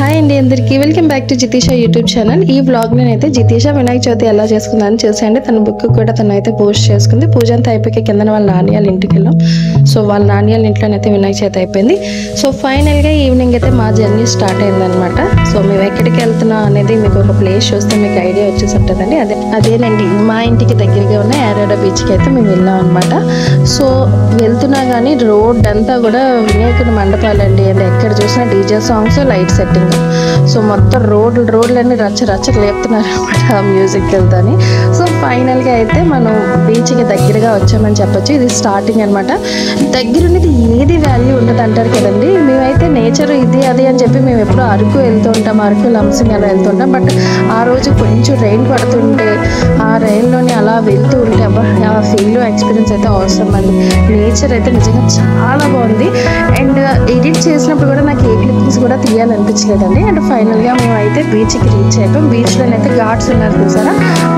Hi అండి అందరికీ welcome back to Jitisha YouTube channel. ఈ వ్లాగ్ నేనైతే జితీష వినాయక చవితి ఎలా చేసుకుందని చూసేయండి. తన బుక్ కూడా తనైతే పోస్ట్ చేసుకుంది. పూజ అంతా అయిపోయి కింద వాళ్ళ నాన్నయాల ఇంటికి వెళ్ళాం. సో వాళ్ళ నాన్నయాల ఇంట్లోనైతే వినాయక చవితి అయిపోయింది. సో ఫైనల్గా ఈవినింగ్ అయితే మా జర్నీ స్టార్ట్ అయిందనమాట. సో మేము ఎక్కడికి వెళ్తున్నాం అనేది మీకు ఒక ప్లేస్ చూస్తే మీకు ఐడియా వచ్చేసి ఉంటుందండి. అదేనండి మా ఇంటికి దగ్గరగా ఉన్న యారాడ బీచ్కి అయితే మేము వెళ్ళాం అనమాట. సో వెళ్తున్నా కానీ రోడ్ అంతా కూడా వినాయకుడి మండపాలండి. అండ్ ఎక్కడ చూసినా DJ songs, light setting. So మొత్తం రోడ్లన్నీ రచ్చ లేపుతున్నారు అనమాట ఆ మ్యూజిక్ వెళ్తాని. సో ఫైనల్గా అయితే మనం బీచ్కి దగ్గరగా వచ్చామని చెప్పొచ్చు. ఇది స్టార్టింగ్ అనమాట. దగ్గర ఉన్నది ఏది వాల్యూ ఉండదు అంటారు కదండి. మేమైతే నేచర్ ఇది అది అని చెప్పి మేము ఎప్పుడూ అరకు వెళ్తూ ఉంటాం, అరకు లంసింగ్ అలా వెళ్తుంటాం. బట్ ఆ రోజు కొంచెం రెయిన్ పడుతుంటే ఆ రైల్లోని అలా వెళ్తూ ఉంటే ఆ ఫీల్ ఎక్స్పీరియన్స్ అయితే అవసరం అండి. నేచర్ అయితే నిజంగా చాలా బాగుంది. అండ్ ఎడిట్ చేసినప్పుడు కూడా నాకు ఏ క్లిప్పింగ్స్ కూడా తీయాలనిపించలేదండి. అండ్ ఫైనల్గా మేము అయితే బీచ్కి రీచ్ అయిపోయాం. బీచ్లోనైతే ఘాట్స్ ఉన్నారు చూసారా,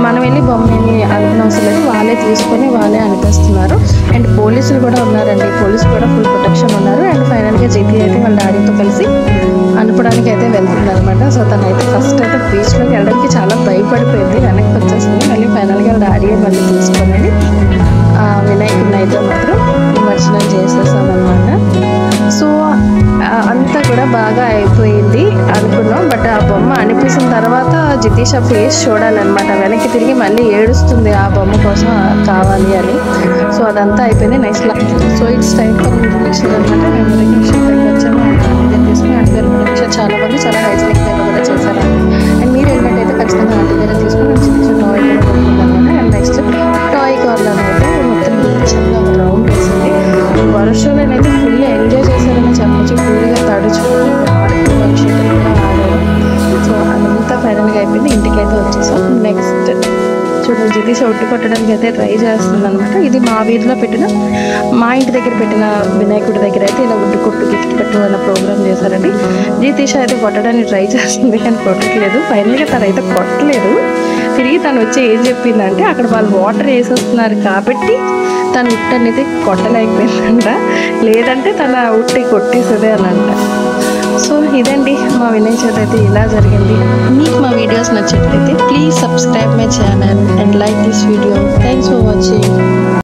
మనం వెళ్ళి బొమ్మని అనుకునవసరం లేదు, వాళ్ళే తీసుకొని వాళ్ళే అనిపిస్తున్నారు. అండ్ పోలీసులు కూడా ఉన్నారండి. పోలీసులు కూడా ఫుల్ ప్రొటెక్షన్ ఉన్నారు. అండ్ ఫైనల్గా జితి అయితే వాళ్ళ డాడీతో కలిసి అనుకోవడానికి అయితే వెళ్తుంది అనమాట. సో తనైతే ఫస్ట్ అయితే బీచ్లోకి వెళ్ళడానికి చాలా భయపడిపోయింది, వెనక్కి వచ్చేసింది. మళ్ళీ ఫైనల్గా వాళ్ళ డాడీ మళ్ళీ తీసుకొని వినాయకుడిని అయితే మాత్రం నిమజ్జనం చేసేసామన్నమాట. సో అంతా కూడా బాగా అయిపోయింది అనుకున్నాం. బట్ ఆ బొమ్మ అనిపించిన తర్వాత జితీష ఫేస్ చూడాలన్నమాట. వెనక్కి తిరిగి మళ్ళీ ఏడుస్తుంది ఆ బొమ్మ కోసం కావాలి అని. సో అదంతా అయిపోయింది. Next so it's time for introduction అనమాట. మేము దగ్గర వచ్చాము. తీసుకుని ఆంటీ గారు పర్మిషన్ చాలా మంది చాలా హైజీనిక్ వేలో కూడా చేశారు. అండ్ మీరు ఏంటంటే ఖచ్చితంగా ఆంటీ గారు తీసుకుని జితీష టాయ్ కూడా కొనుక్కుందనమాట. అండ్ నెక్స్ట్ టాయ్ కార్లను అయితే మొత్తం బీచ్ అంతా రౌండ్ వేసింది. వర్షంలోనైతే ఫుల్ ఎంజాయ్ చేశారని చెప్పచ్చు. ఫుల్గా తడుచుకుంటూ వర్షంలో కూడా ఆడారు. సో అదంతా ఫైనల్గా అయిపోయింది. ఇంటికి అయితే వచ్చేసాం. నెక్స్ట్ చూడండి జితీష ఒట్టు కొట్టడానికి అయితే ట్రై చేస్తుంది అనమాట. ఇది మా వీధిలో పెట్టిన, మా ఇంటి దగ్గర పెట్టిన వినాయకుడి దగ్గర అయితే ఇలా ఒట్టు కొట్టు గిఫ్ట్ పెట్టు అన్న ప్రోగ్రామ్ చేశారండి. జితీష అయితే కొట్టడానికి ట్రై చేస్తుంది కానీ కొట్టట్లేదు. ఫైనల్గా తనైతే కొట్టలేదు. తిరిగి తను వచ్చి ఏం చెప్పిందంటే అక్కడ వాళ్ళు వాటర్ వేసేస్తున్నారు కాబట్టి తను ఉట్టు అనేది కొట్టలేకపోయిందంట, లేదంటే తన ఉట్టి కొట్టేసేదే అని అంట. సో ఇదండి మా వినాయక చవితి అయితే ఇలా జరిగింది. మీకు మా వీడియోస్ నచ్చినట్లయితే please subscribe my channel and like this video. Thanks for watching.